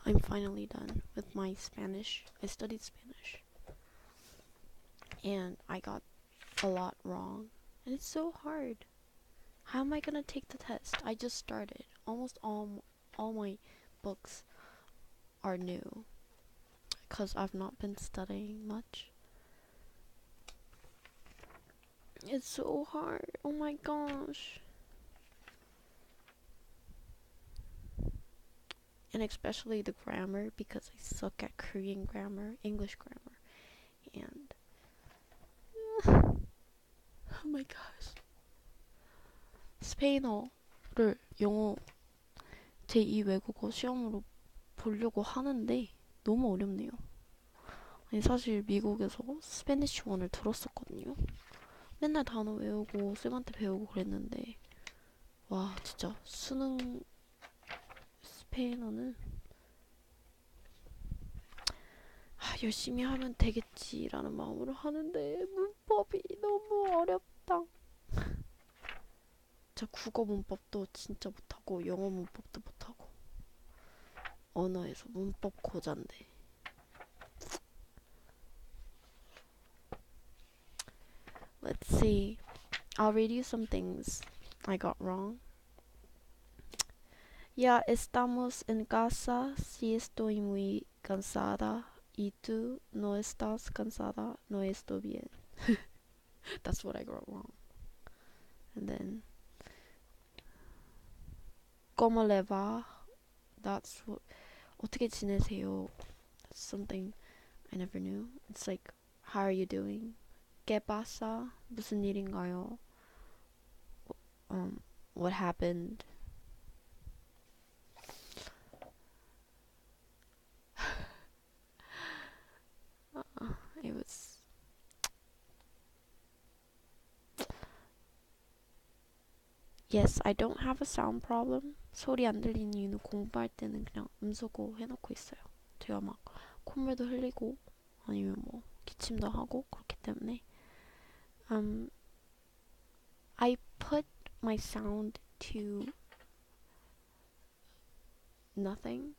I'm finally done with my Spanish. I studied Spanish. And I got a lot wrong. And it's so hard. How am I gonna take the test? I just started. Almost all my books are new. Because I've not been studying much. It's so hard. Oh my gosh. And especially the grammar, because I suck at Korean grammar, English grammar. And oh my gosh. 스페인어를 영어 제2 외국어 시험으로 보려고 하는데 너무 어렵네요. 아니 사실 미국에서 스페니쉬 1을 들었었거든요. 맨날 단어 외우고 쌤한테 배우고 그랬는데 와 진짜 수능 스페인어는 열심히 하면 되겠지라는 마음으로 하는데 문법이 너무 어렵다. 진짜 국어 문법도 진짜 못하고 영어 문법도 못하고 언어에서 문법 고자인데. Let's see. I'll read you some things I got wrong. Ya estamos en casa. Si estoy muy cansada. Y tú no estás cansada. No estoy bien. That's what I got wrong. And then ¿Cómo le va? That's what. 어떻게 지내세요? That's something I never knew. It's like, how are you doing? ¿Qué pasa? 무슨 일인가요? What happened? It was. Yes, I don't have a sound problem. 소리 안 들리는 이유는 공부할 때는 그냥 음소거 해놓고 있어요. 제가 막 콧물도 흘리고 아니면 뭐 기침도 하고 그렇기 때문에 I put my sound to nothing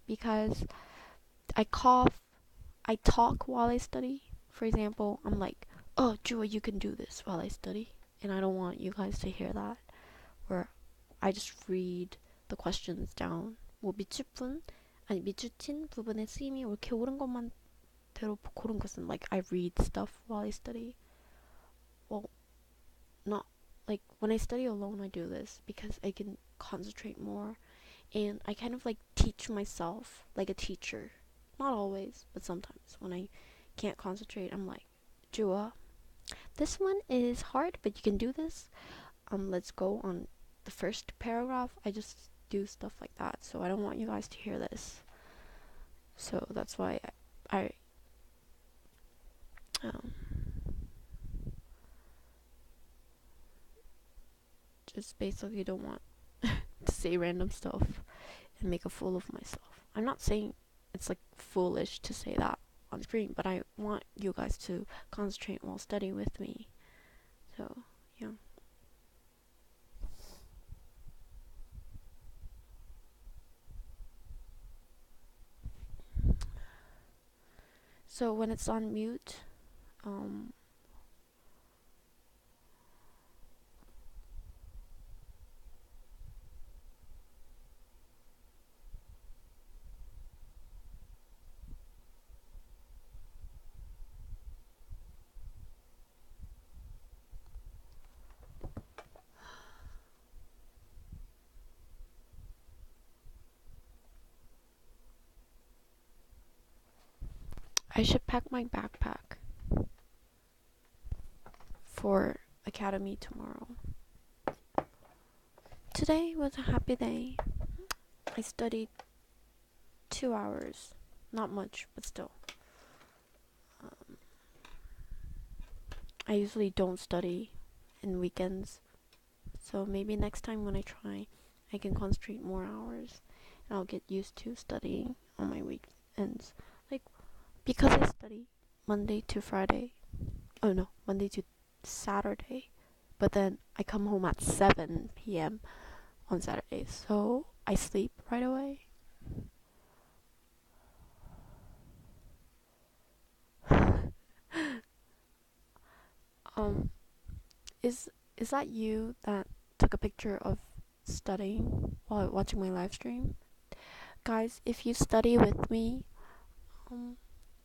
because I cough, I talk while I study. For example, I'm like, oh, Jua, you can do this while I study. And I don't want you guys to hear that. Where I just read the questions down. 뭐 미주친 부분의 쓰임이 이렇게 옳은 것만 대로 고른 것은 like I read stuff while I study. Well, not like when I study alone I do this because I can concentrate more and I kind of like teach myself like a teacher. Not always, but sometimes when I can't concentrate, I'm like, Jua, this one is hard, but you can do this. Let's go on the first paragraph. I just do stuff like that, so I don't want you guys to hear this. So that's why I just basically don't want to say random stuff and make a fool of myself. I'm not saying it's like foolish to say that on screen, but I want you guys to concentrate while studying with me. So, yeah. So when it's on mute, I should pack my backpack for academy tomorrow. Today was a happy day. I studied 2 hours. Not much, but still. I usually don't study in weekends. So maybe next time when I try, I can concentrate more hours. And I'll get used to studying on my weekends. Like, because I study Monday to Friday. Oh no, Monday to Saturday. But then I come home at 7 p.m. on Saturdays. So I sleep right away. Is that you that took a picture of studying while watching my live stream? Guys, if you study with me,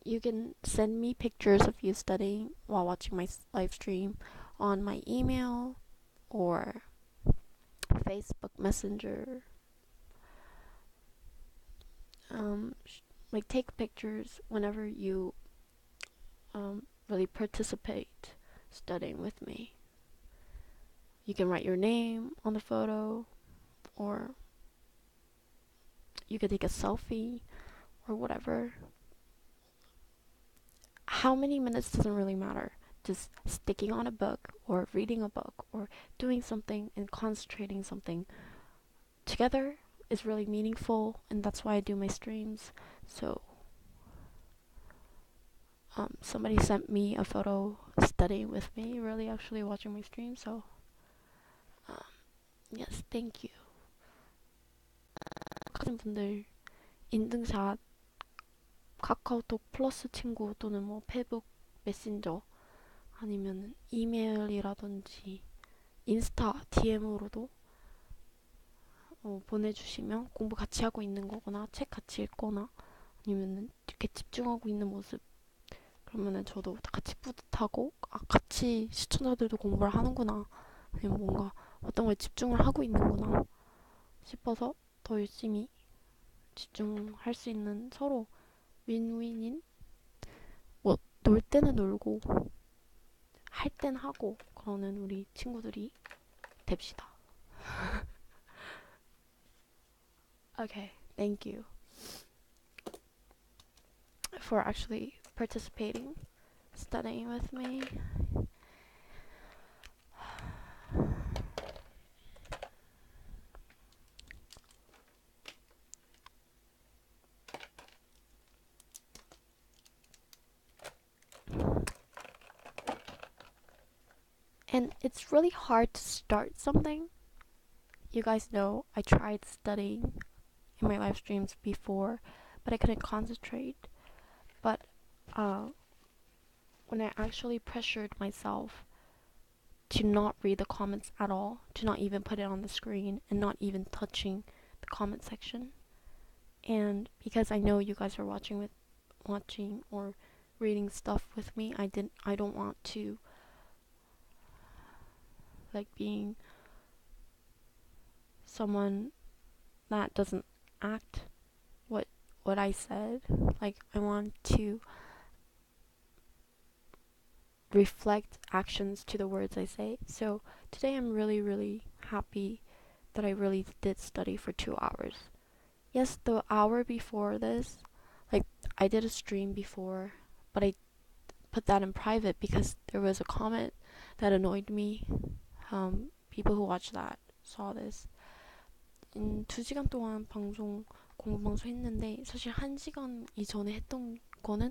you can send me pictures of you studying while watching my live stream on my email or Facebook Messenger. Like take pictures whenever you really participate studying with me. You can write your name on the photo, or you can take a selfie, or whatever. How many minutes doesn't really matter. Just sticking on a book, or reading a book, or doing something and concentrating something together is really meaningful, and that's why I do my streams. So somebody sent me a photo studying with me, really actually watching my stream, so yes, thank you. 분들 인증샷 카카오톡 플러스 친구 또는 뭐 페북 메신저 아니면 이메일이라든지 인스타 DM으로도 보내주시면 공부 같이 하고 있는 거거나 책 같이 읽거나 아니면 이렇게 집중하고 있는 모습, 그러면은 저도 같이 뿌듯하고 같이 시청자들도 공부를 하는구나, 아니면 뭔가 어떤 거에 집중을 하고 있는구나 싶어서 더 열심히 집중할 수 있는, 서로 윈윈인, 뭐 놀 때는 놀고 할 땐 하고 그러는 우리 친구들이 됩시다. Okay, thank you for actually participating, studying with me. And it's really hard to start something. You guys know I tried studying in my live streams before, but I couldn't concentrate. But when I actually pressured myself to not read the comments at all, to not even put it on the screen, and not even touching the comment section, and because I know you guys are watching or reading stuff with me, I don't want to like being someone that doesn't act what I said. Like, I want to reflect actions to the words I say. So today I'm really, really happy that I really did study for 2 hours. Yes, the hour before this, like, I did a stream before, but I put that in private because there was a comment that annoyed me. People who watched that saw this. 2시간 동안 공부 방송 했는데, 사실 1시간 이전에 했던 거는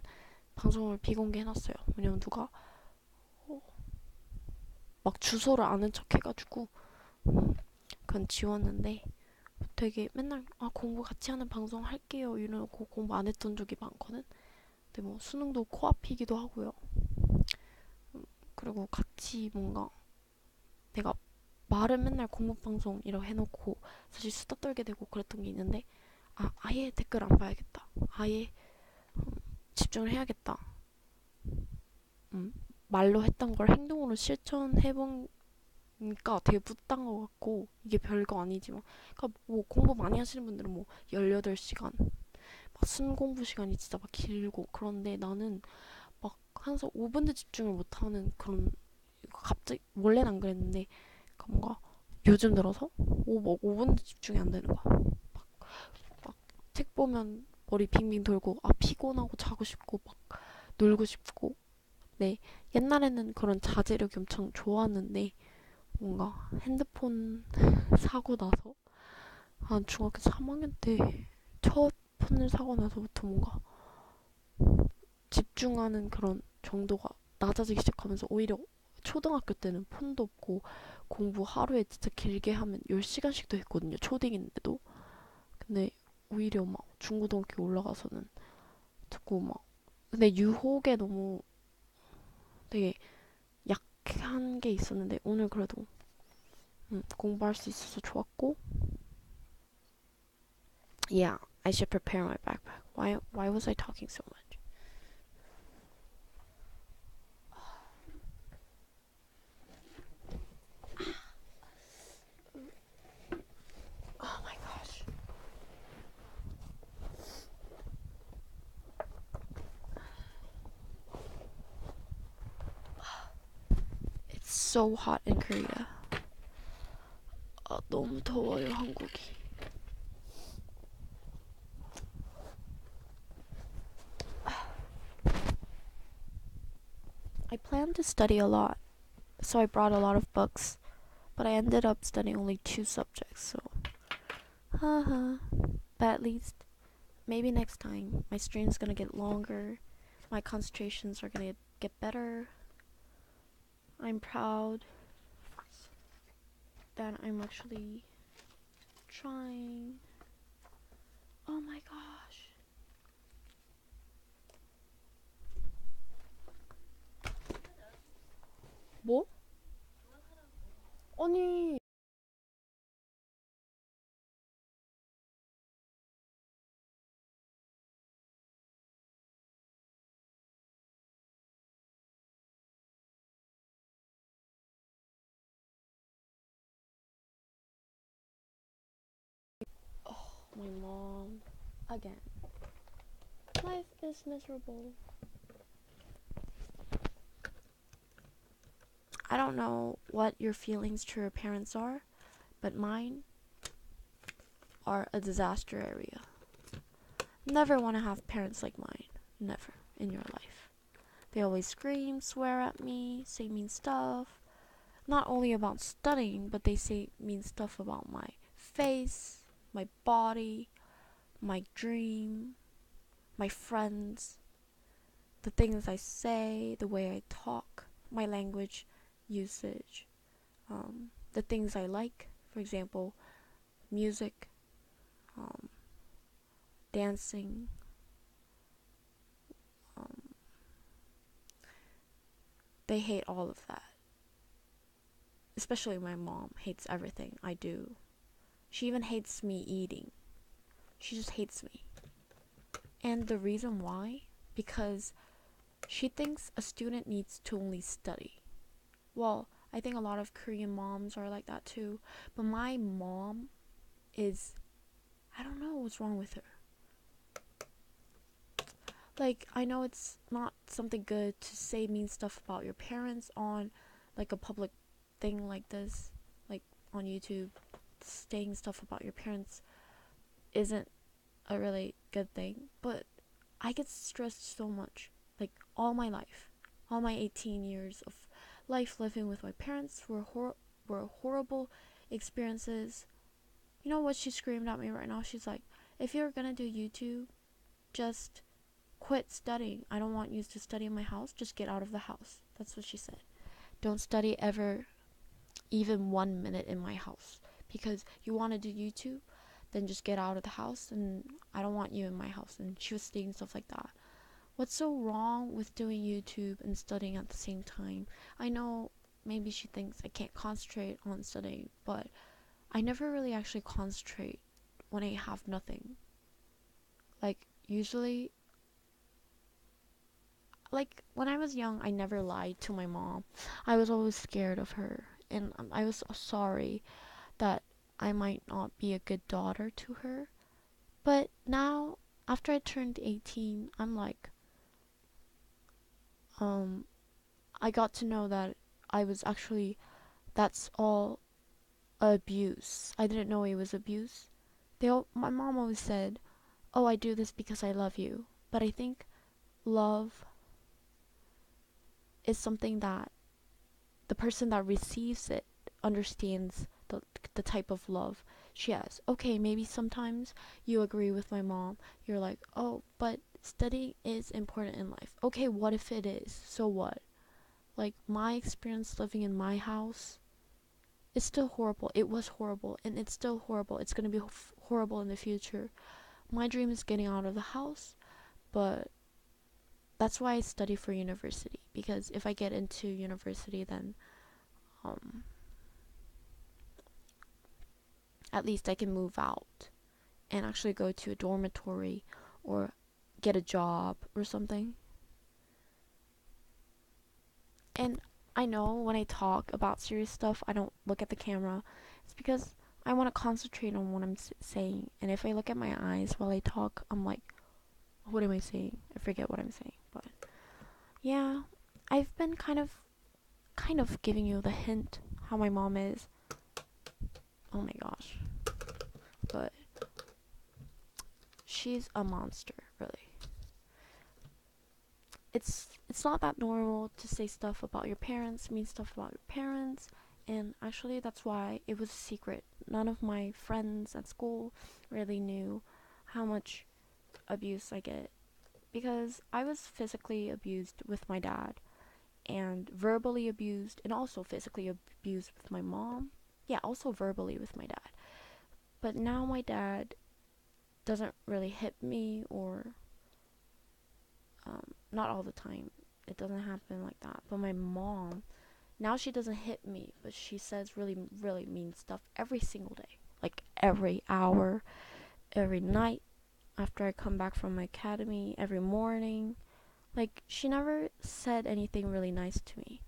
방송을 비공개해놨어요. 왜냐면 누가 막 주소를 아는 척 해가지고 그건 지웠는데, 되게 맨날 공부 같이 하는 방송 할게요 이러고 공부 안 했던 적이 많거든. 근데 뭐 수능도 코앞이기도 하고요. 그리고 같이 뭔가 내가 말은 맨날 공부방송이라고 해놓고 사실 수다 떨게 되고 그랬던 게 있는데, 아예 댓글 안 봐야겠다, 아예 집중을 해야겠다, 말로 했던 걸 행동으로 실천해보니까 되게 뿌듯한 것 같고, 이게 별거 아니지만, 그러니까 뭐 공부 많이 하시는 분들은 뭐 18시간 막 순공부 시간이 진짜 막 길고 그런데, 나는 막 항상 5분도 집중을 못하는 그런, 갑자기 원래는 안 그랬는데 뭔가 요즘 들어서 5분도 집중이 안 되는 거야. 막 책 보면 머리 빙빙 돌고 피곤하고 자고 싶고 막 놀고 싶고. 네, 옛날에는 그런 자제력이 엄청 좋았는데, 뭔가 핸드폰 사고 나서 한 중학교 3학년 때 첫 폰을 사고 나서부터 뭔가 집중하는 그런 정도가 낮아지기 시작하면서, 오히려 초등학교 때는 폰도 없고 공부 하루에 진짜 길게 하면 10시간씩도 했거든요, 초딩인데도. 근데 오히려 막 중고등학교 올라가서는 자꾸 막, 근데 유혹에 너무 되게 이렇게 한 게 있었는데 오늘 그래도 공부할 수 있어서 좋았고. Yeah, I should prepare my backpack. Why was I talking so much? Oh my gosh. It's so hot in Korea. 너무 더워요, 한국이. I planned to study a lot, so I brought a lot of books, but I ended up studying only 2 subjects, so but at least maybe next time my stream's gonna get longer, my concentrations are gonna get better. I'm proud that I'm actually trying. Oh my gosh. 뭐? 아니. My mom. Again. Life is miserable. I don't know what your feelings to your parents are, but mine are a disaster area. Never want to have parents like mine. Never in your life. They always scream, swear at me, say mean stuff. Not only about studying, but they say mean stuff about my face, my body, my dream, my friends, the things I say, the way I talk, my language usage, the things I like, for example, music, dancing, they hate all of that. Especially my mom hates everything I do. She even hates me eating. She just hates me. And the reason why? Because she thinks a student needs to only study. Well, I think a lot of Korean moms are like that too. But my mom is, I don't know what's wrong with her. Like, I know it's not something good to say mean stuff about your parents on like a public thing like this, like on YouTube. Saying stuff about your parents isn't a really good thing, but I get stressed so much. Like, all my life, all my 18 years of life living with my parents were horrible experiences. You know what she screamed at me right now? She's like, if you're gonna do YouTube, just quit studying. I don't want you to study in my house. Just get out of the house. That's what she said. Don't study ever, even 1 minute in my house. Because you want to do YouTube, then just get out of the house, and I don't want you in my house. And she was saying stuff like that. What's so wrong with doing YouTube and studying at the same time? I know maybe she thinks I can't concentrate on studying, but I never really actually concentrate when I have nothing. Like, usually, like, when I was young, I never lied to my mom. I was always scared of her, and I was sorry that I might not be a good daughter to her. But now, after I turned 18, I'm like, I got to know that that's all abuse. I didn't know it was abuse. My mom always said, oh, I do this because I love you. But I think love is something that the person that receives it understands the type of love she has. Okay, maybe sometimes you agree with my mom. You're like, oh, but studying is important in life. Okay, what if it is? So what? Like, my experience living in my house is still horrible. It was horrible, and it's still horrible. It's going to be horrible in the future. My dream is getting out of the house, but that's why I study for university, because if I get into university, then at least I can move out and actually go to a dormitory or get a job or something. And I know when I talk about serious stuff, I don't look at the camera. It's because I want to concentrate on what I'm saying. And if I look at my eyes while I talk, I'm like, what am I saying? I forget what I'm saying. But yeah, I've been kind of giving you the hint how my mom is. Oh my gosh. But she's a monster, really. It's not that normal to say stuff about your parents, mean stuff about your parents, and actually that's why it was a secret. None of my friends at school really knew how much abuse I get, because I was physically abused with my dad, and verbally abused, and also physically abused with my mom. Yeah, also verbally with my dad. But now my dad doesn't really hit me, or not all the time. It doesn't happen like that. But my mom, now she doesn't hit me, but she says really, really mean stuff every single day. Like every hour, every night, after I come back from my academy, every morning. Like, she never said anything really nice to me.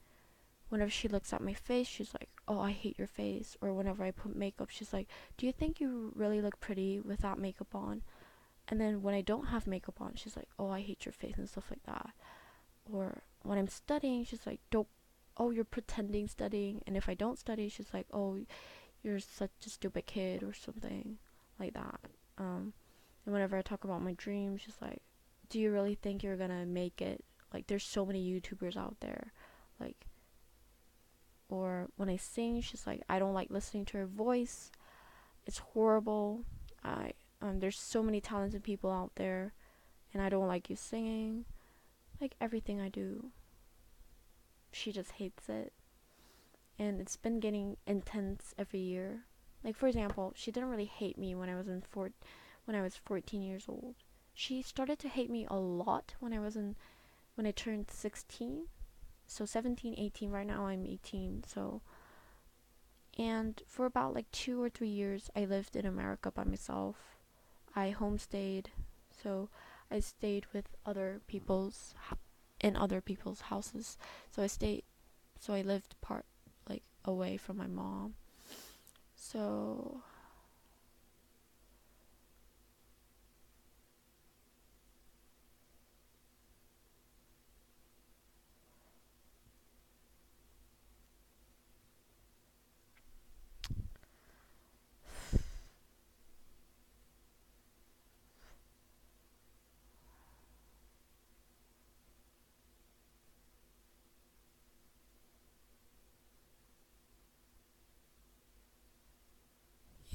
Whenever she looks at my face, she's like, oh, I hate your face. Or whenever I put makeup, she's like, do you think you really look pretty without makeup on? And then when I don't have makeup on, she's like, oh, I hate your face and stuff like that. Or when I'm studying, she's like, you're pretending studying. And if I don't study, she's like, oh, you're such a stupid kid or something like that. And whenever I talk about my dreams, she's like, do you really think you're gonna make it? Like, there's so many YouTubers out there. Like, or when I sing, she's like, I don't like listening to her voice. It's horrible. There's so many talented people out there, and I don't like you singing. Like, everything I do, she just hates it. And it's been getting intense every year. Like, for example, she didn't really hate me when I was 14 years old. She started to hate me a lot when I turned 16. So 17, 18, right now I'm 18, so. And for about like 2 or 3 years, I lived in America by myself. I homestayed, so I stayed with in other people's houses. So I lived away from my mom. So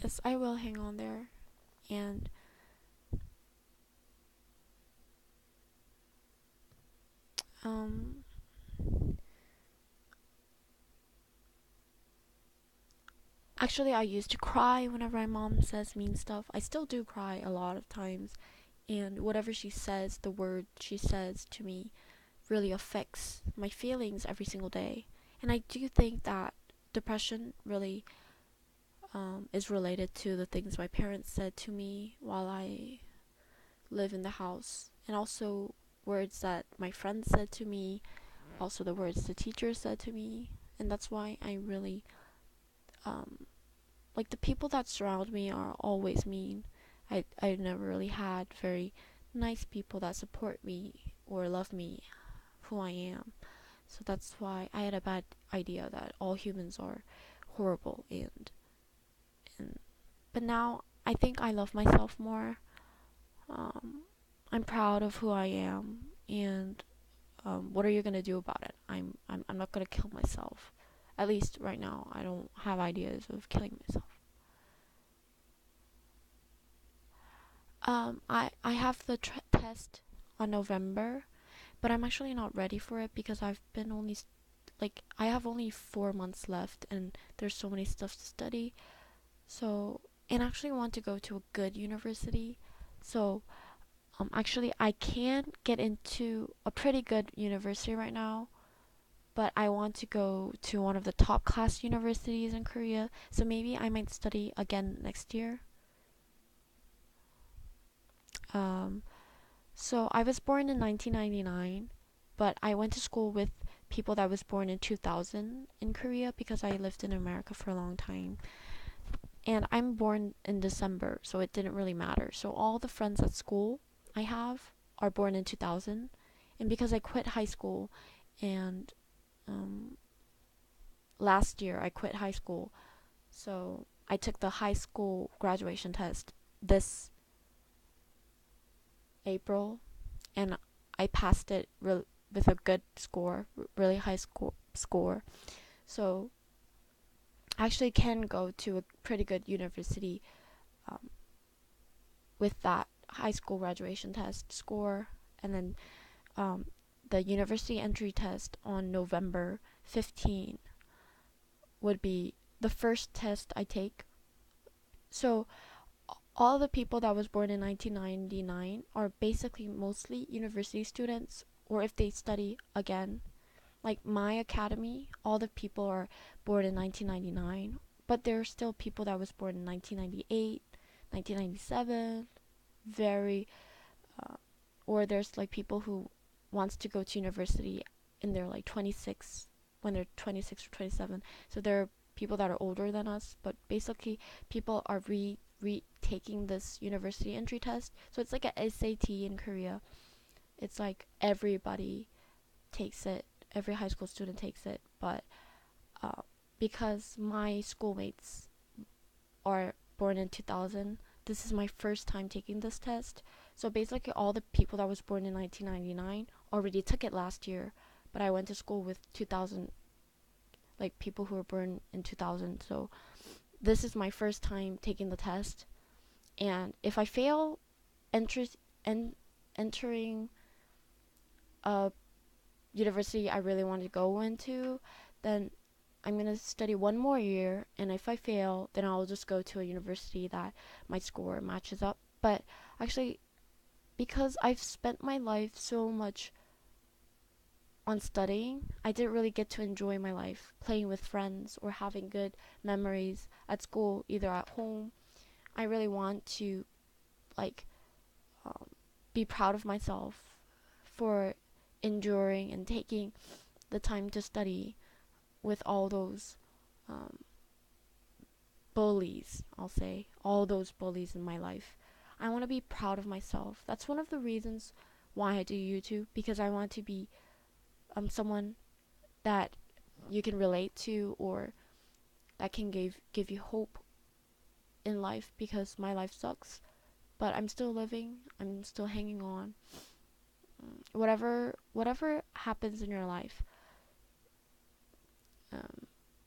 yes, I will hang on there. And actually, I used to cry whenever my mom says mean stuff. I still do cry a lot of times, and whatever she says, the word she says to me really affects my feelings every single day. And I do think that depression really is related to the things my parents said to me while I live in the house, and also words that my friends said to me, also the words the teacher said to me. And that's why I really like, the people that surround me are always mean. I never really had very nice people that support me or love me who I am. So that's why I had a bad idea that all humans are horrible, but now I think I love myself more. I'm proud of who I am, and what are you gonna do about it? I'm not gonna kill myself. At least right now, I don't have ideas of killing myself. I have the test on November, but I'm actually not ready for it because I have only 4 months left, and there's so many stuff to study. So, and I actually want to go to a good university. So, actually, I can get into a pretty good university right now, but I want to go to one of the top class universities in Korea, so maybe I might study again next year. So I was born in 1999, but I went to school with people that was born in 2000 in Korea because I lived in America for a long time. And I'm born in December, so it didn't really matter. So all the friends at school I have are born in 2000. And because I quit high school and last year I quit high school, so I took the high school graduation test this April, and I passed it with a good score, really high score. So I actually can go to a pretty good university with that high school graduation test score, and then the university entry test on November 15 would be the first test I take. So all the people that was born in 1999 are basically mostly university students, or if they study again. Like my academy, all the people are born in 1999, but there are still people that was born in 1998, 1997, or there's like people who wants to go to university in their like 26, when they're 26 or 27. So there are people that are older than us, but basically people are retaking this university entry test. So it's like a SAT in Korea. It's like everybody takes it, every high school student takes it, but because my schoolmates are born in 2000, this is my first time taking this test. So basically all the people that was born in 1999 already took it last year, but I went to school with 2000, like people who were born in 2000. So this is my first time taking the test, and if I fail entering a university I really want to go into, then I'm going to study one more year, and if I fail, then I'll just go to a university that my score matches up. But actually, because I've spent my life so much on studying, I didn't really get to enjoy my life playing with friends or having good memories at school, either at home. I really want to like be proud of myself for enduring and taking the time to study with all those bullies, I'll say, all those bullies in my life. I want to be proud of myself. That's one of the reasons why I do YouTube, because I want to be someone that you can relate to, or that can give you hope in life, because my life sucks, but I'm still living, I'm still hanging on. Whatever happens in your life,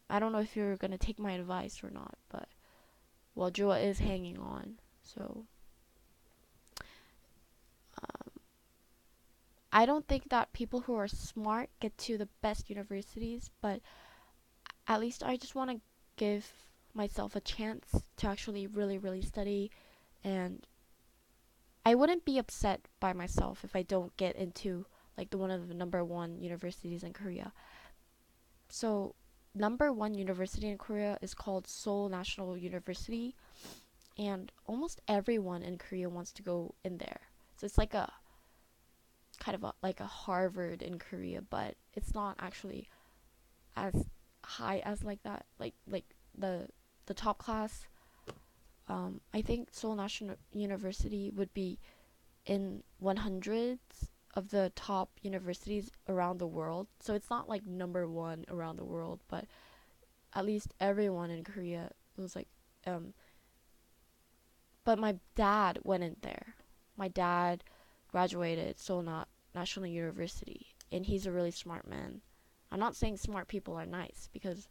I don't know if you're gonna take my advice or not, but well, Jua is hanging on. So I don't think that people who are smart get to the best universities, but at least I just want to give myself a chance to actually really study, and I wouldn't be upset by myself if I don't get into like one of the number one universities in Korea. So number one university in Korea is called Seoul National University, and almost everyone in Korea wants to go in there. So it's like a kind of like a Harvard in Korea, but it's not actually as high as like that. Like the top class. I think Seoul National University would be in 100s of the top universities around the world. So it's not like number one around the world, but at least everyone in Korea was like, but my dad went in there. My dad graduated Seoul National University, and he's a really smart man. I'm not saying smart people are nice, because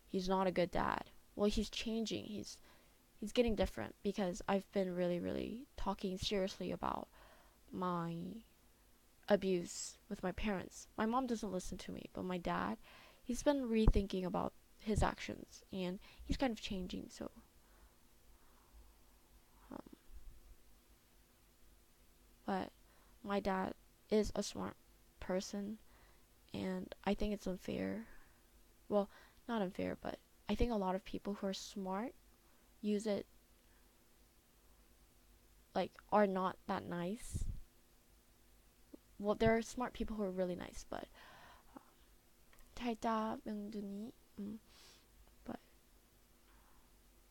he's not a good dad. Well, he's changing. He's getting different, because I've been really talking seriously about my abuse with my parents. My mom doesn't listen to me, but my dad, he's been rethinking about his actions, and he's kind of changing. So but my dad is a smart person, And I think it's unfair. Well, not unfair, but I think a lot of people who are smart use it, like, are not that nice. Well, there are smart people who are really nice, but 살짝 명dun이. But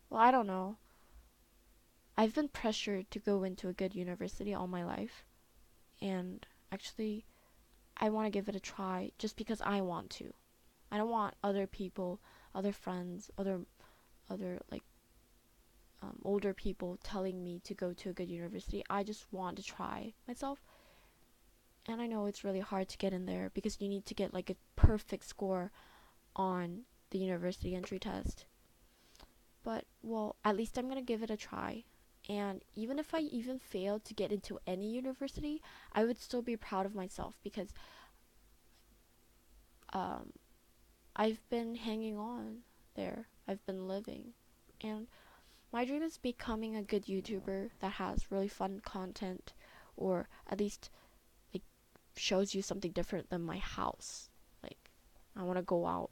well, I don't know. I've been pressured to go into a good university all my life, and actually I want to give it a try just because I want to. I don't want other people, other friends, other like older people telling me to go to a good university. I just want to try myself. And I know it's really hard to get in there because you need to get like a perfect score on the university entry test. But, well, at least I'm going to give it a try. And even if I even failed to get into any university, I would still be proud of myself because I've been hanging on there. I've been living. And my dream is becoming a good YouTuber that has really fun content, or at least like shows you something different than my house. Like, I want to go out,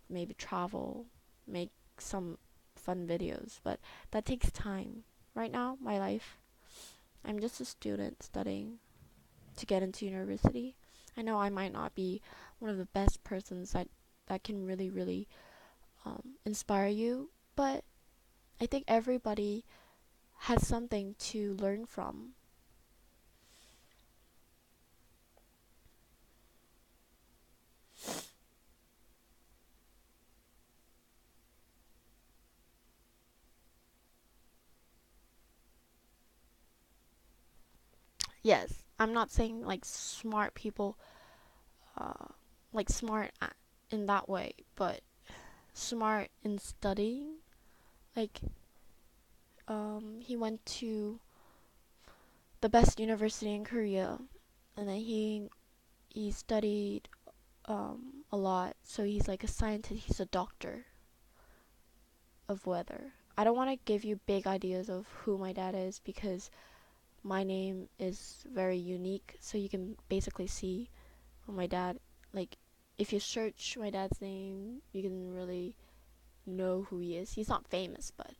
maybe travel, make some fun videos, but that takes time. Right now, my life, I'm just a student studying to get into university. I know I might not be one of the best persons that can really inspire you, but I think everybody has something to learn from. Yes, I'm not saying like smart people, like smart in that way, but smart in studying. Like, he went to the best university in Korea, and then he studied a lot. So he's like a scientist. He's a doctor of weather. I don't want to give you big ideas of who my dad is because my name is very unique. So you can basically see my dad. Like, if you search my dad's name, you can really know who he is. He's not famous, but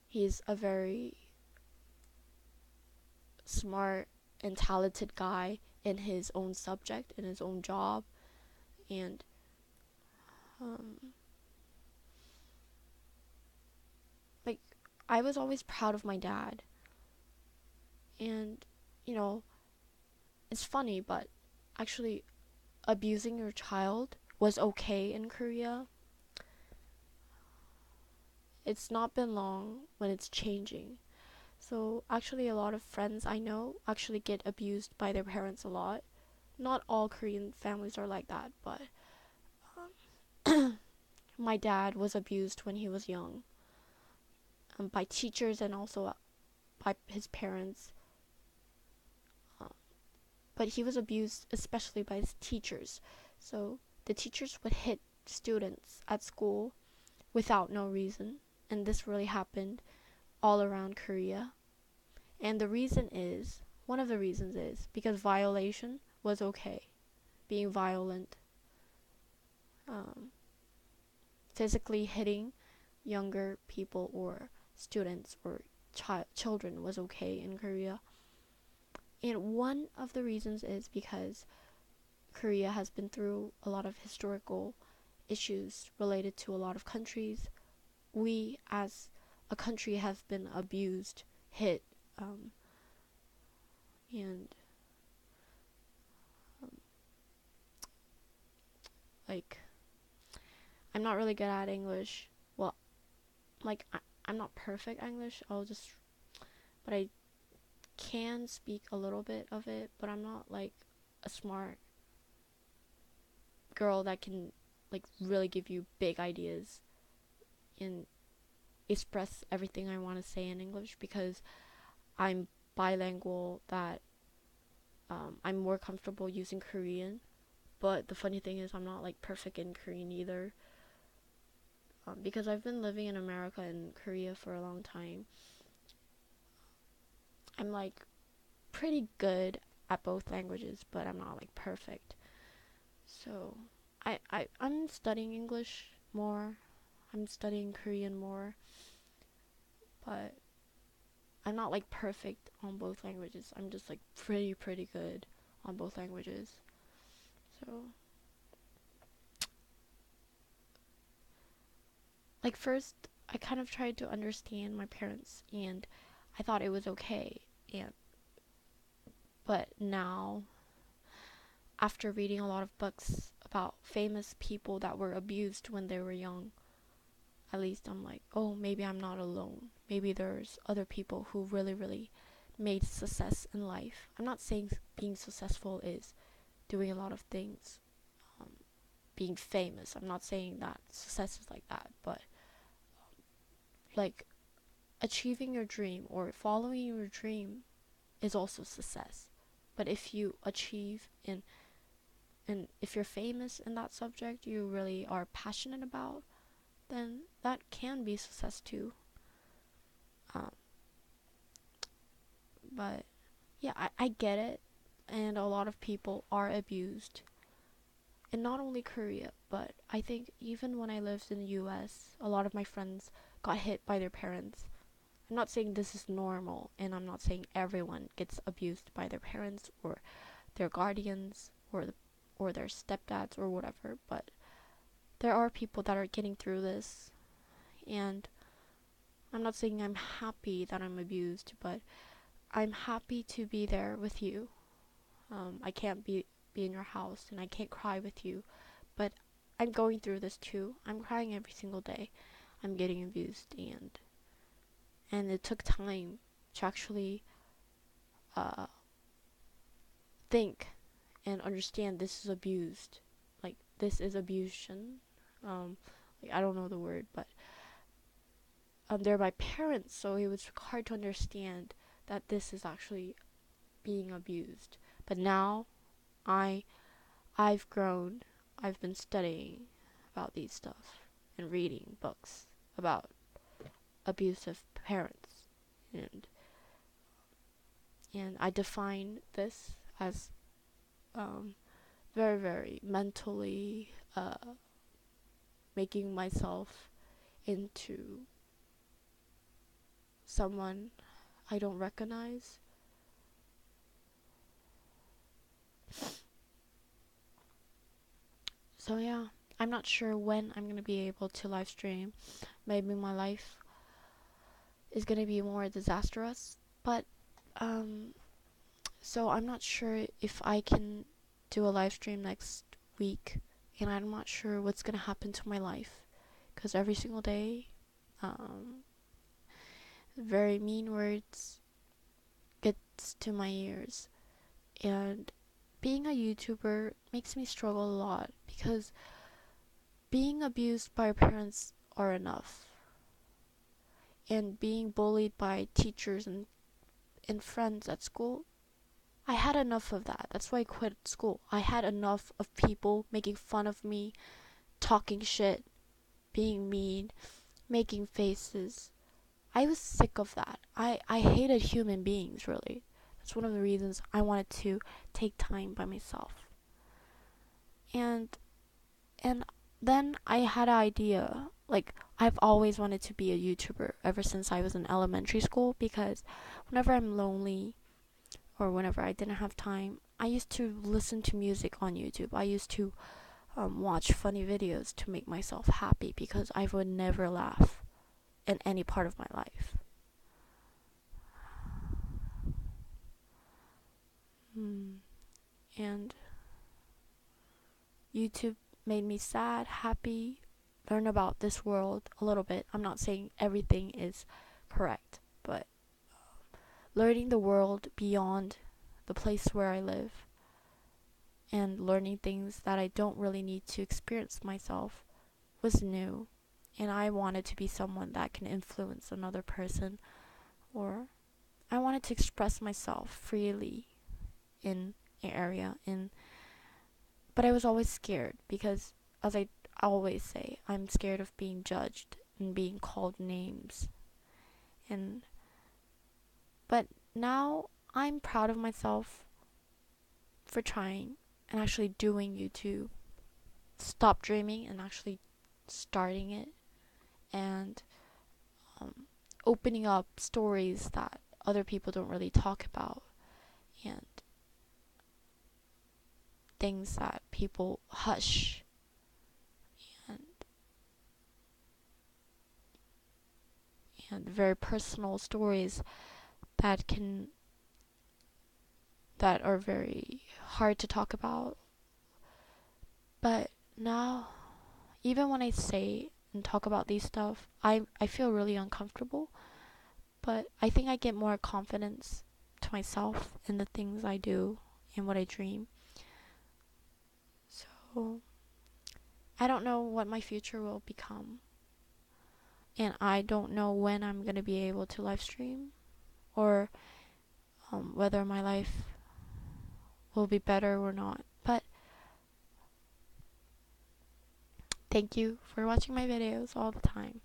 he's a very smart and talented guy in his own subject, in his own job. And like, I was always proud of my dad. And, you know, it's funny, but actually abusing your child was okay in Korea. It's not been long when it's changing. So actually a lot of friends I know actually get abused by their parents a lot. Not all Korean families are like that, but my dad was abused when he was young, by teachers and also by his parents. But he was abused especially by his teachers. So the teachers would hit students at school without no reason. And this really happened all around Korea. And one of the reasons is because violation was okay. Being violent, physically hitting younger people or students or children was okay in Korea. And one of the reasons is because Korea has been through a lot of historical issues related to a lot of countries. We as a country have been abused, hit, and like, I'm not really good at English. Well, like, I'm not perfect English. But I can speak a little bit of it, but I'm not like a smart girl that can like really give you big ideas and express everything I want to say in English, because I'm bilingual, that I'm more comfortable using Korean. But the funny thing is I'm not like perfect in Korean either, because I've been living in America and Korea for a long time. I'm like pretty good at both languages, but I'm not like perfect. So I'm studying English more. I'm studying Korean more. But I'm not like perfect on both languages. I'm just like pretty good on both languages. So like first I kind of tried to understand my parents and I thought it was okay, but now after reading a lot of books about famous people that were abused when they were young, at least I'm like, oh, maybe I'm not alone. Maybe there's other people who really made success in life. I'm not saying being successful is doing a lot of things, being famous. I'm not saying that success is like that, but like achieving your dream or following your dream is also success. But if you achieve and if you're famous in that subject you really are passionate about, then that can be success too. But yeah, I get it, and a lot of people are abused. And not only Korea, but I think even when I lived in the US, a lot of my friends got hit by their parents. I'm not saying this is normal, and I'm not saying everyone gets abused by their parents or their guardians or their stepdads or whatever, but there are people that are getting through this, and I'm not saying I'm happy that I'm abused, but I'm happy to be there with you. I can't be in your house and I can't cry with you, but I'm going through this too. I'm crying every single day. I'm getting abused, and it took time to actually think and understand this is abused. Like, this is abusion. Like, I don't know the word, but they're my parents, so it was hard to understand that this is actually being abused. But now I've grown. I've been studying about these stuff and reading books about abusive parents, and I define this as very mentally making myself into someone I don't recognize. So yeah, I'm not sure when I'm gonna be able to live stream. Maybe my life is gonna be more disastrous, but so I'm not sure if I can do a live stream next week, and I'm not sure what's gonna happen to my life, because every single day, very mean words gets to my ears, and being a YouTuber makes me struggle a lot, because being abused by our parents are enough, and being bullied by teachers and friends at school, I had enough of that. That's why I quit school. I had enough of people making fun of me, talking shit, being mean, making faces. I was sick of that. I hated human beings, really. That's one of the reasons I wanted to take time by myself. And then I had an idea. Like, I've always wanted to be a YouTuber ever since I was in elementary school, because whenever I'm lonely or whenever I didn't have time, I used to listen to music on YouTube. I used to watch funny videos to make myself happy, because I would never laugh in any part of my life. And YouTube made me sad, happy, learn about this world a little bit. I'm not saying everything is correct, but learning the world beyond the place where I live, and learning things that I don't really need to experience myself, was new. And I wanted to be someone that can influence another person, or I wanted to express myself freely in an area, but I was always scared, because, as I always say, I'm scared of being judged and being called names. But now I'm proud of myself for trying and actually doing YouTube, stop dreaming and actually starting it, and opening up stories that other people don't really talk about, and things that people hush, and very personal stories that are very hard to talk about. But now, even when I say and talk about these stuff, I feel really uncomfortable. But I think I get more confidence to myself in the things I do and what I dream. So I don't know what my future will become. And I don't know when I'm going to be able to live stream, or whether my life will be better or not. But thank you for watching my videos all the time.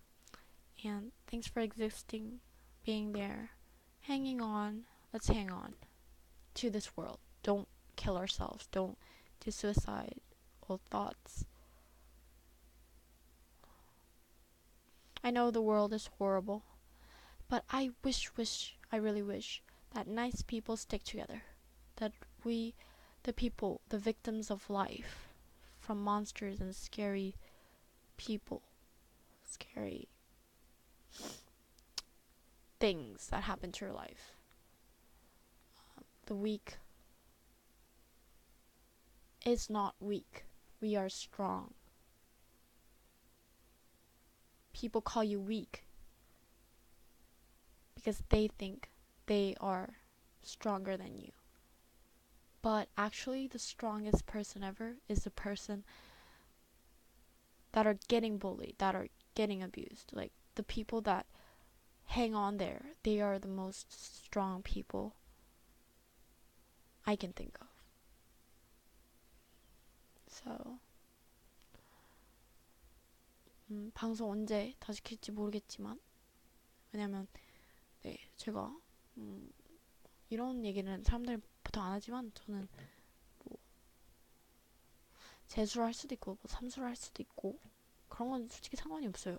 And thanks for existing, being there, hanging on. Let's hang on to this world. Don't kill ourselves. Don't do suicidal thoughts. I know the world is horrible, but I really wish that nice people stick together. That we, the people, the victims of life, from monsters and scary people, scary things that happen to your life. The weak is not weak. We are strong. People call you weak because they think they are stronger than you. But actually, the strongest person ever is the person that are getting bullied, that are getting abused. Like, the people that hang on there, they are the most strong people I can think of. So, 방송 언제 다시 킬지 모르겠지만, 왜냐면 제가 이런 얘기는 사람들 보통 안 하지만, 저는 뭐 재수를 할 수도 있고 뭐 삼수를 할 수도 있고 그런 건 솔직히 상관이 없어요.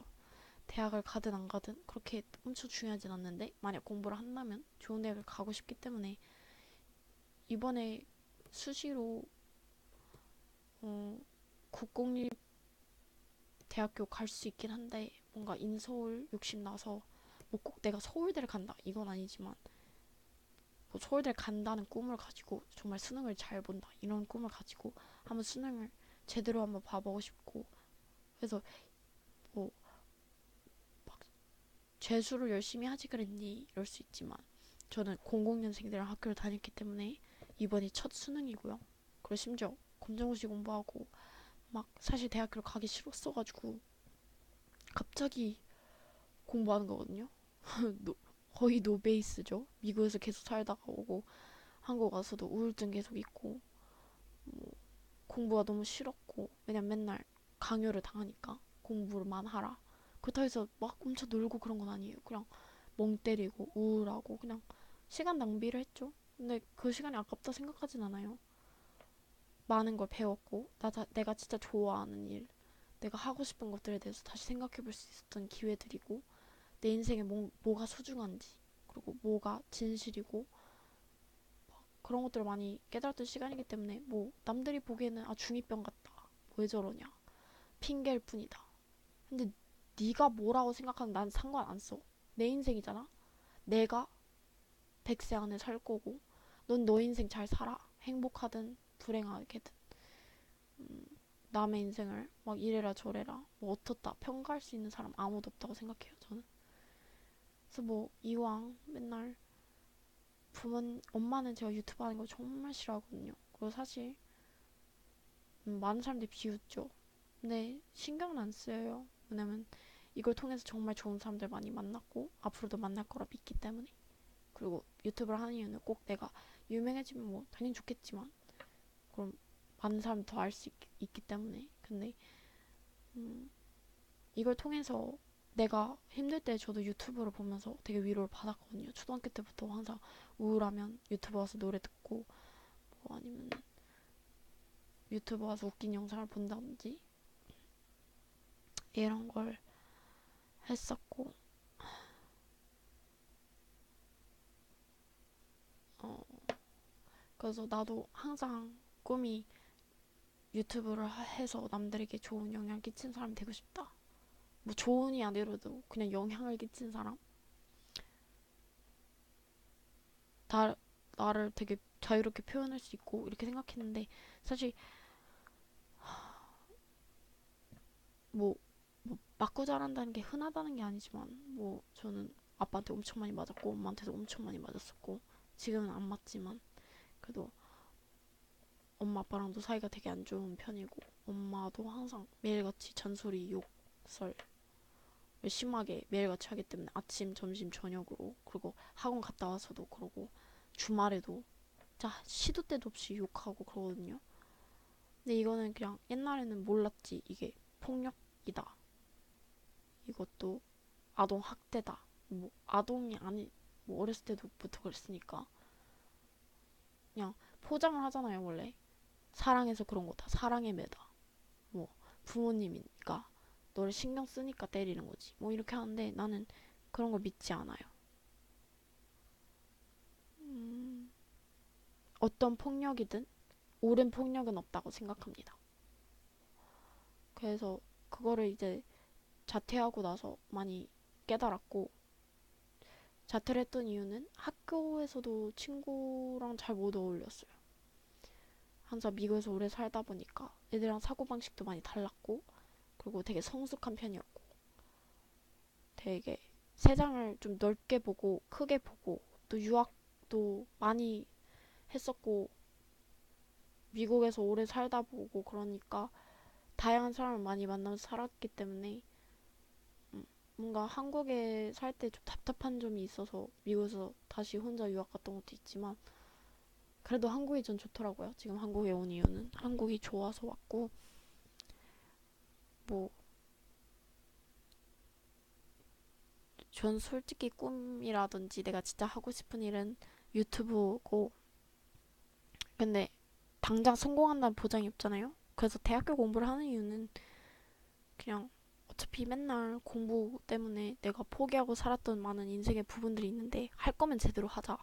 대학을 가든 안 가든 그렇게 엄청 중요하진 않는데, 만약 공부를 한다면 좋은 대학을 가고 싶기 때문에 이번에 수시로 국공립 대학교 갈 수 있긴 한데, 뭔가 인서울 욕심 나서 뭐 꼭 내가 서울대를 간다 이건 아니지만, 뭐 서울대를 간다는 꿈을 가지고 정말 수능을 잘 본다 이런 꿈을 가지고 한번 수능을 제대로 한번 봐보고 싶고, 그래서 뭐 막 재수를 열심히 하지 그랬니 이럴 수 있지만, 저는 00년생들이랑 학교를 다녔기 때문에 이번이 첫 수능이고요. 그리고 심지어 검정고시 공부하고 막 사실 대학교를 가기 싫었어가지고 갑자기 공부하는 거거든요. 거의 노베이스죠. 미국에서 계속 살다가 오고 한국 와서도 우울증 계속 있고, 뭐 공부가 너무 싫었고, 왜냐면 맨날 강요를 당하니까 공부만 하라. 그렇다고 해서 막 엄청 놀고 그런 건 아니에요. 그냥 멍 때리고 우울하고 그냥 시간 낭비를 했죠. 근데 그 시간이 아깝다 생각하진 않아요. 많은 걸 배웠고, 내가 진짜 좋아하는 일, 내가 하고 싶은 것들에 대해서 다시 생각해 볼 수 있었던 기회들이고, 내 인생에 뭐가 소중한지, 그리고 뭐가 진실이고, 그런 것들을 많이 깨달았던 시간이기 때문에, 뭐 남들이 보기에는 중2병 같다, 왜 저러냐, 핑계일 뿐이다. 근데 네가 뭐라고 생각하는 난 상관 안 써. 내 인생이잖아. 내가 100세 안에 살 거고, 넌 너 인생 잘 살아. 행복하든 불행하게든. 남의 인생을 막 이래라 저래라 뭐 어떻다 평가할 수 있는 사람 아무도 없다고 생각해요, 저는. 그래서 뭐 이왕 맨날 엄마는 제가 유튜브 하는 거 정말 싫어하거든요. 그리고 사실 많은 사람들이 비웃죠. 근데 신경은 안 쓰여요. 왜냐면 이걸 통해서 정말 좋은 사람들 많이 만났고 앞으로도 만날 거라 믿기 때문에. 그리고 유튜브를 하는 이유는 꼭 내가 유명해지면 뭐 당연히 좋겠지만, 그럼 많은 사람이 더 알 수 있기 때문에. 근데 이걸 통해서 내가 힘들 때 저도 유튜브를 보면서 되게 위로를 받았거든요. 초등학교 때부터 항상 우울하면 유튜브 와서 노래 듣고, 뭐 아니면 유튜브 와서 웃긴 영상을 본다든지, 이런 걸 했었고, 그래서 나도 항상 꿈이 유튜브를 해서 남들에게 좋은 영향 끼친 사람이 되고 싶다. 뭐 좋은이 아니라도 그냥 영향을 끼친 사람? 나를 되게 자유롭게 표현할 수 있고 이렇게 생각했는데, 사실 뭐, 맞고 자란다는 게 흔하다는 게 아니지만, 뭐 저는 아빠한테 엄청 많이 맞았고 엄마한테도 엄청 많이 맞았었고, 지금은 안 맞지만 그래도 엄마 아빠랑도 사이가 되게 안 좋은 편이고, 엄마도 항상 매일같이 잔소리 욕설 심하게 매일같이 하기 때문에 아침 점심 저녁으로, 그리고 학원 갔다 와서도 그러고 주말에도 자 시도 때도 없이 욕하고 그러거든요. 근데 이거는 그냥 옛날에는 몰랐지, 이게 폭력이다, 이것도 아동 학대다, 뭐 아동이 아니, 뭐 어렸을 때부터 그랬으니까 그냥 포장을 하잖아요. 원래 사랑해서 그런 거다, 사랑에 매다, 뭐 부모님이니까 너를 신경 쓰니까 때리는 거지, 뭐 이렇게 하는데 나는 그런 걸 믿지 않아요. 어떤 폭력이든 옳은 폭력은 없다고 생각합니다. 그래서 그거를 이제 자퇴하고 나서 많이 깨달았고, 자퇴를 했던 이유는 학교에서도 친구랑 잘 못 어울렸어요. 항상 미국에서 오래 살다 보니까 애들이랑 사고방식도 많이 달랐고, 그리고 되게 성숙한 편이었고, 되게 세상을 좀 넓게 보고 크게 보고, 또 유학도 많이 했었고 미국에서 오래 살다 보고 그러니까 다양한 사람을 많이 만나면서 살았기 때문에 뭔가 한국에 살 때 좀 답답한 점이 있어서 미국에서 다시 혼자 유학 갔던 것도 있지만, 그래도 한국이 전 좋더라고요. 지금 한국에 온 이유는 한국이 좋아서 왔고, 뭐 전 솔직히 꿈이라든지 내가 진짜 하고 싶은 일은 유튜브고, 근데 당장 성공한다는 보장이 없잖아요. 그래서 대학교 공부를 하는 이유는 그냥 어차피 맨날 공부 때문에 내가 포기하고 살았던 많은 인생의 부분들이 있는데, 할 거면 제대로 하자.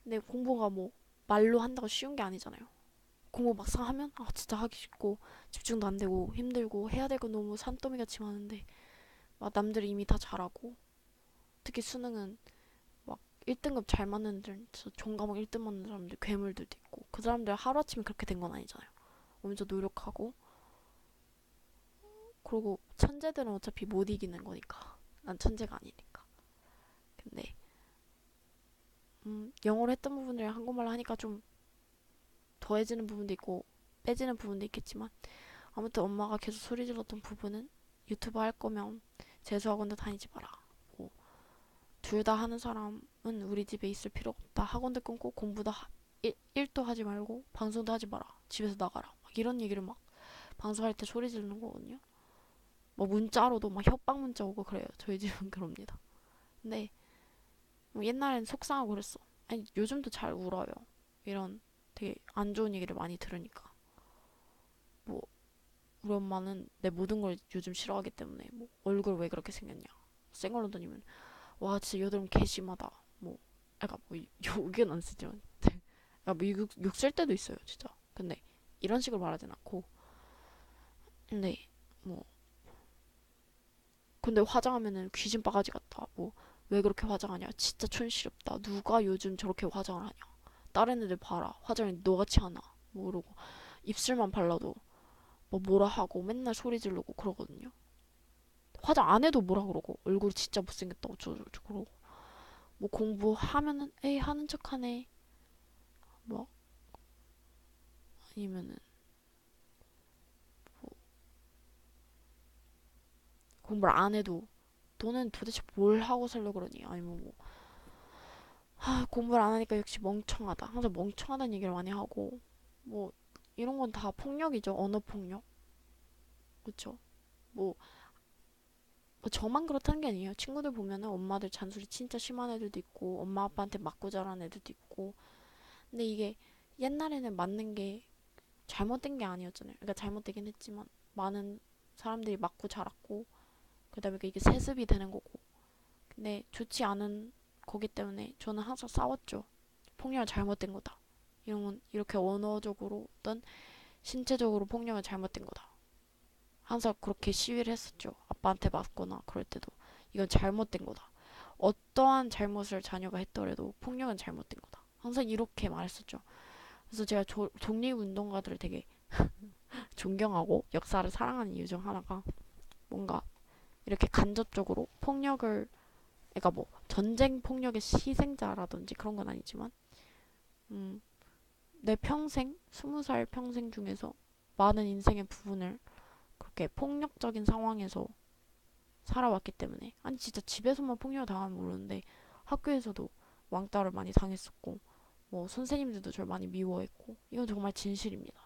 근데 공부가 뭐 말로 한다고 쉬운 게 아니잖아요. 공부 막상 하면 진짜 하기 싫고 집중도 안 되고 힘들고 해야 될 거 너무 산더미 같이 많은데, 막 남들이 이미 다 잘하고, 특히 수능은 막 1등급 잘 맞는 애들, 종과목 1등 맞는 사람들, 괴물들도 있고, 그 사람들 하루아침에 그렇게 된 건 아니잖아요. 엄청 노력하고, 그리고 천재들은 어차피 못 이기는 거니까 난 천재가 아니니까. 근데 영어로 했던 부분들이 한국말로 하니까 좀 더해지는 부분도 있고 빼지는 부분도 있겠지만, 아무튼 엄마가 계속 소리 질렀던 부분은 유튜브 할 거면 재수학원도 다니지 마라, 뭐 둘 다 하는 사람은 우리 집에 있을 필요가 없다, 학원도 끊고 공부도 일도 하지 말고 방송도 하지 마라, 집에서 나가라, 막 이런 얘기를 막 방송할 때 소리 지르는 거거든요. 뭐 문자로도 막 협박 문자 오고 그래요. 저희 집은 그럽니다. 근데 뭐 옛날엔 속상하고 그랬어. 아니 요즘도 잘 울어요. 이런 되게 안 좋은 얘기를 많이 들으니까. 뭐 우리 엄마는 내 모든 걸 요즘 싫어하기 때문에, 뭐 얼굴 왜 그렇게 생겼냐, 생얼로 다니면 와 진짜 여드름 개심하다, 뭐 약간 뭐 욕은 안 쓰지만 욕쓸 때도 있어요 진짜. 근데 이런 식으로 말하진 않고, 근데 뭐 근데 화장하면은 귀신 바가지 같다, 뭐 왜 그렇게 화장하냐, 진짜 촌스럽다, 누가 요즘 저렇게 화장을 하냐, 다른 애들 봐라 화장이 너같이 하나, 뭐 그러고 입술만 발라도 뭐 뭐라 하고 맨날 소리 지르고 그러거든요. 화장 안 해도 뭐라 그러고 얼굴 진짜 못생겼다 어쩌고저쩌고 그러고, 뭐 공부하면은 에이 하는 척하네, 뭐 아니면은 뭐 공부를 안 해도 너는 도대체 뭘 하고 살려 그러니, 아니면 뭐 공부를 안 하니까 역시 멍청하다, 항상 멍청하다는 얘기를 많이 하고, 뭐 이런 건 다 폭력이죠. 언어 폭력. 그쵸? 뭐, 뭐 저만 그렇다는 게 아니에요. 친구들 보면은 엄마들 잔소리 진짜 심한 애들도 있고 엄마 아빠한테 맞고 자란 애들도 있고. 근데 이게 옛날에는 맞는 게 잘못된 게 아니었잖아요. 그러니까 잘못되긴 했지만 많은 사람들이 맞고 자랐고 그다음에 이게 세습이 되는 거고. 근데 좋지 않은 거기 때문에 저는 항상 싸웠죠. 폭력은 잘못된 거다. 이런 건 이렇게 언어적으로든 신체적으로 폭력은 잘못된 거다. 항상 그렇게 시위를 했었죠. 아빠한테 맞거나 그럴 때도 이건 잘못된 거다. 어떠한 잘못을 자녀가 했더라도 폭력은 잘못된 거다. 항상 이렇게 말했었죠. 그래서 제가 독립운동가들을 되게 존경하고 역사를 사랑하는 이유 중 하나가 뭔가 이렇게 간접적으로 폭력을, 그러니까 뭐 전쟁 폭력의 희생자라든지 그런 건 아니지만 내 평생 20살 평생 중에서 많은 인생의 부분을 그렇게 폭력적인 상황에서 살아왔기 때문에, 아니 진짜 집에서만 폭력을 당하면 모르는데 학교에서도 왕따를 많이 당했었고 뭐 선생님들도 저를 많이 미워했고, 이건 정말 진실입니다.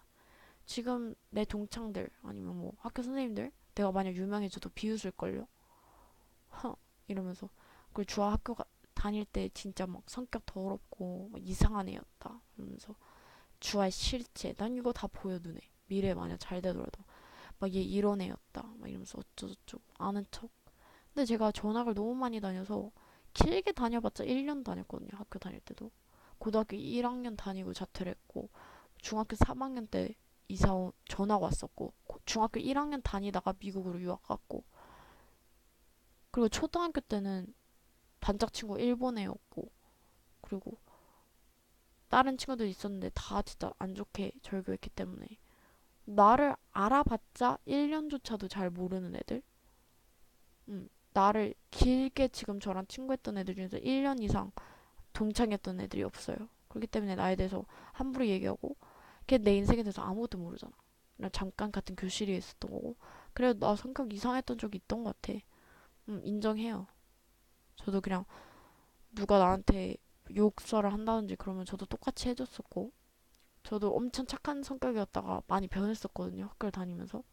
지금 내 동창들 아니면 뭐 학교 선생님들 내가 만약 유명해져도 비웃을걸요. 이러면서. 그리고 주아 학교 다닐 때 진짜 막 성격 더럽고 막 이상한 애였다 이러면서 주아의 실체 난 이거 다 보여 눈에. 미래에 만약 잘 되더라도 막 얘 이런 애였다 막 이러면서 어쩌고저쩌고 아는 척. 근데 제가 전학을 너무 많이 다녀서 길게 다녀봤자 1년 다녔거든요. 학교 다닐 때도. 고등학교 1학년 다니고 자퇴를 했고 중학교 3학년 때 전학 왔었고 중학교 1학년 다니다가 미국으로 유학 갔고, 그리고 초등학교 때는 반짝 친구 일본 애였고, 그리고 다른 친구들 있었는데 다 진짜 안 좋게 절교했기 때문에 나를 알아봤자 1년조차도 잘 모르는 애들. 나를 길게 지금 저랑 친구했던 애들 중에서 1년 이상 동창했던 애들이 없어요. 그렇기 때문에 나에 대해서 함부로 얘기하고 걔 내 인생에 대해서 아무것도 모르잖아. 나 잠깐 같은 교실에 있었던 거고. 그래도 나 성격 이상했던 적이 있던 것 같아. 인정해요. 저도 그냥 누가 나한테 욕설을 한다든지 그러면 저도 똑같이 해줬었고, 저도 엄청 착한 성격이었다가 많이 변했었거든요. 학교를 다니면서.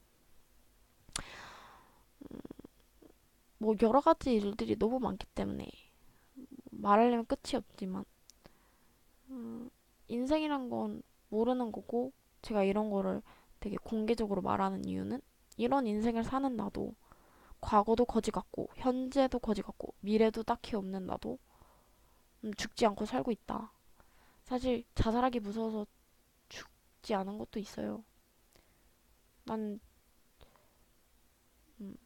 뭐 여러 가지 일들이 너무 많기 때문에 말하려면 끝이 없지만 인생이란 건 모르는 거고, 제가 이런 거를 되게 공개적으로 말하는 이유는 이런 인생을 사는 나도 과거도 거지 같고 현재도 거지 같고 미래도 딱히 없는 나도 죽지 않고 살고 있다. 사실 자살하기 무서워서 죽지 않은 것도 있어요. 난 음,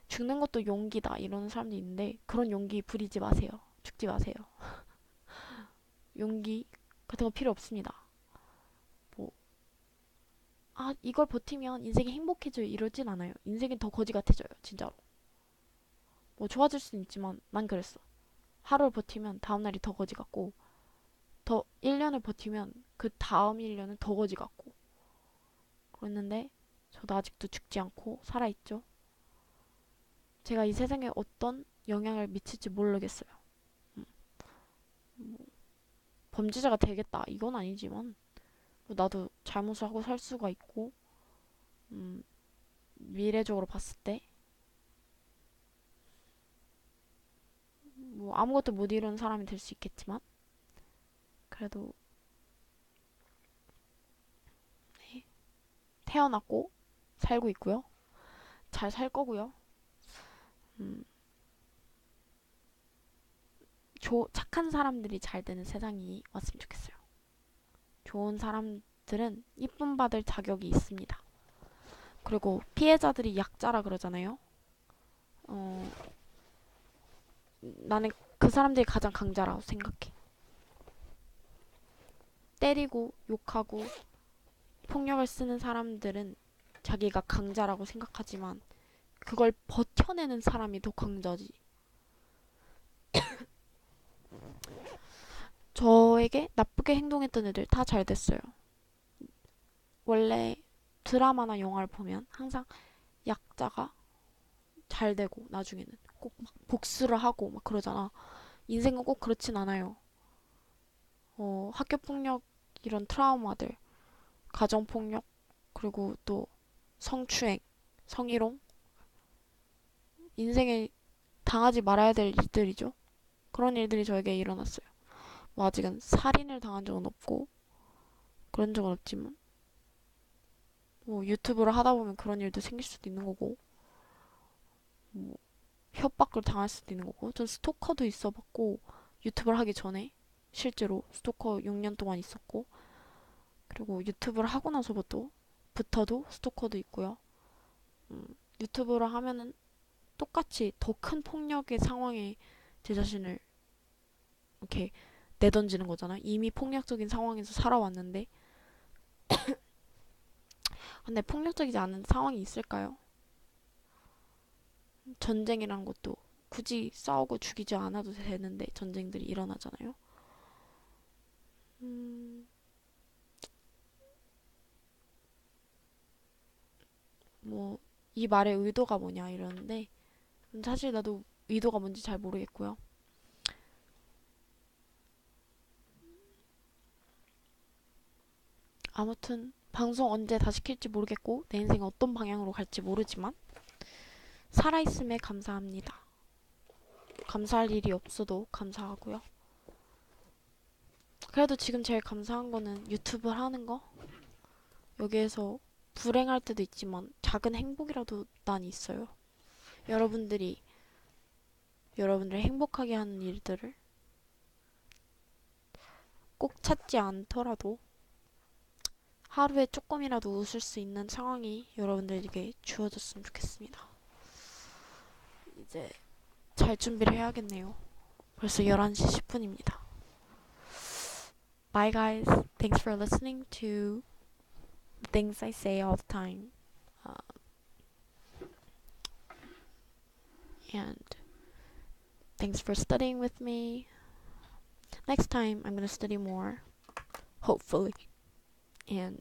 죽는 것도 용기다 이러는 사람도 있는데 그런 용기 부리지 마세요. 죽지 마세요. 용기 같은 거 필요 없습니다. 뭐, 이걸 버티면 인생이 행복해져요 이러진 않아요. 인생이 더 거지 같아져요 진짜로. 뭐 좋아질 수는 있지만 난 그랬어. 하루를 버티면 다음날이 더 거지 같고, 더 1년을 버티면 그 다음 1년은 더 거지 같고 그랬는데 저도 아직도 죽지 않고 살아있죠. 제가 이 세상에 어떤 영향을 미칠지 모르겠어요. 음, 뭐, 범죄자가 되겠다 이건 아니지만 뭐 나도 잘못을 하고 살 수가 있고, 음, 미래적으로 봤을 때 뭐 아무것도 못 이루는 사람이 될 수 있겠지만 그래도 네, 태어났고 살고 있고요. 잘 살 거고요. 음, 착한 사람들이 잘 되는 세상이 왔으면 좋겠어요. 좋은 사람들은 이쁨 받을 자격이 있습니다. 그리고 피해자들이 약자라 그러잖아요. 어, 나는 그 사람들이 가장 강자라고 생각해. 때리고 욕하고 폭력을 쓰는 사람들은 자기가 강자라고 생각하지만 그걸 버텨내는 사람이 더 강자지. 저에게 나쁘게 행동했던 애들 다 잘 됐어요. 원래 드라마나 영화를 보면 항상 약자가 잘 되고 나중에는 꼭 막 복수를 하고 막 그러잖아. 인생은 꼭 그렇진 않아요. 학교폭력 이런 트라우마들, 가정폭력, 그리고 또 성추행, 성희롱, 인생에 당하지 말아야 될 일들이죠. 그런 일들이 저에게 일어났어요. 뭐 아직은 살인을 당한 적은 없고 그런 적은 없지만 뭐 유튜브를 하다 보면 그런 일도 생길 수도 있는 거고, 뭐 협박을 당할 수도 있는 거고. 전 스토커도 있어봤고, 유튜브를 하기 전에 실제로 스토커 6년 동안 있었고, 그리고 유튜브를 하고 나서부터도 스토커도 있고요. 유튜브를 하면은 똑같이 더 큰 폭력의 상황에 제 자신을 이렇게 내던지는 거잖아. 이미 폭력적인 상황에서 살아왔는데, 근데 폭력적이지 않은 상황이 있을까요? 전쟁이란 것도 굳이 싸우고 죽이지 않아도 되는데 전쟁들이 일어나잖아요. 뭐 이 말의 의도가 뭐냐 이러는데, 사실 나도 의도가 뭔지 잘 모르겠고요. 아무튼 방송 언제 다시 킬지 모르겠고 내 인생이 어떤 방향으로 갈지 모르지만 살아있음에 감사합니다. 감사할 일이 없어도 감사하고요. 그래도 지금 제일 감사한 거는 유튜브를 하는 거. 여기에서 불행할 때도 있지만 작은 행복이라도 난 있어요. 여러분들을 행복하게 하는 일들을 꼭 찾지 않더라도 하루에 조금이라도 웃을 수 있는 상황이 여러분들에게 주어졌으면 좋겠습니다. 이제 잘 준비를 해야겠네요. 벌써 11시 10분입니다. Bye guys. Thanks for listening to the things I say all the time. And thanks for studying with me. Next time I'm going to study more. Hopefully. And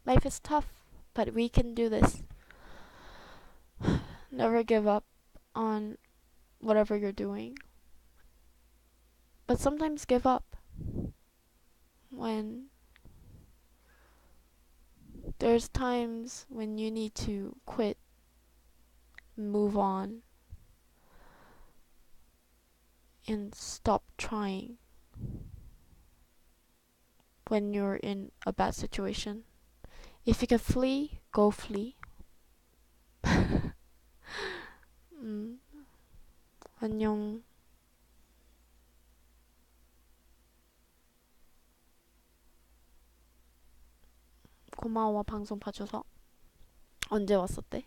life is tough, but we can do this. Never give up on whatever you're doing. But sometimes give up when there's times when you need to quit, move on, and stop trying when you're in a bad situation. If you can flee, go flee. 안녕. 고마워 방송 봐줘서. 언제 왔었대?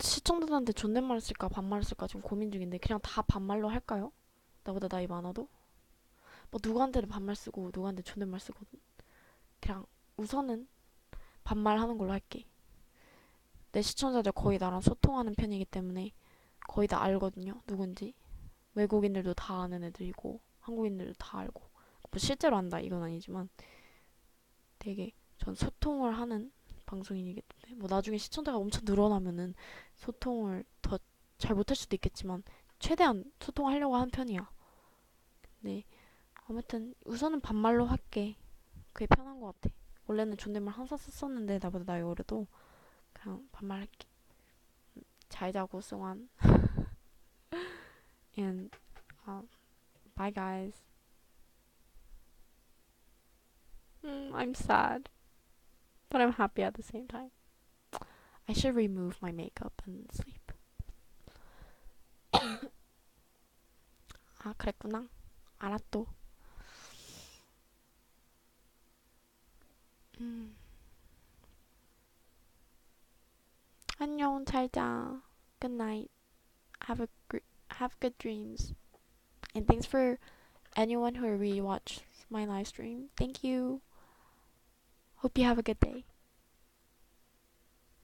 시청자들한테 존댓말 쓸까 반말 쓸까 지금 고민 중인데 그냥 다 반말로 할까요? 나보다 나이 많아도? 뭐 누구한테는 반말 쓰고 누구한테 존댓말 쓰거든. 그냥 우선은 반말하는 걸로 할게. 내 시청자들 거의 나랑 소통하는 편이기 때문에 거의 다 알거든요. 누군지. 외국인들도 다 아는 애들이고 한국인들도 다 알고. 뭐 실제로 안다 이건 아니지만 되게 전 소통을 하는 방송인이기 때문에 뭐 나중에 시청자가 엄청 늘어나면은 소통을 더 잘 못할 수도 있겠지만 최대한 소통하려고 하는 편이야. 네. 아무튼 우선은 반말로 할게. 그게 편한 것 같아. 원래는 존댓말 항상 썼었는데 나보다 나이 어려도 그냥 반말할게. 잘 자고 승환. And bye guys. I'm sad, but I'm happy at the same time. I should remove my makeup and sleep. 아 그랬구나. 알았또. 안녕 잘 자. Good night. Have good dreams. And thanks for anyone who rewatched my live stream. Thank you. Hope you have a good day.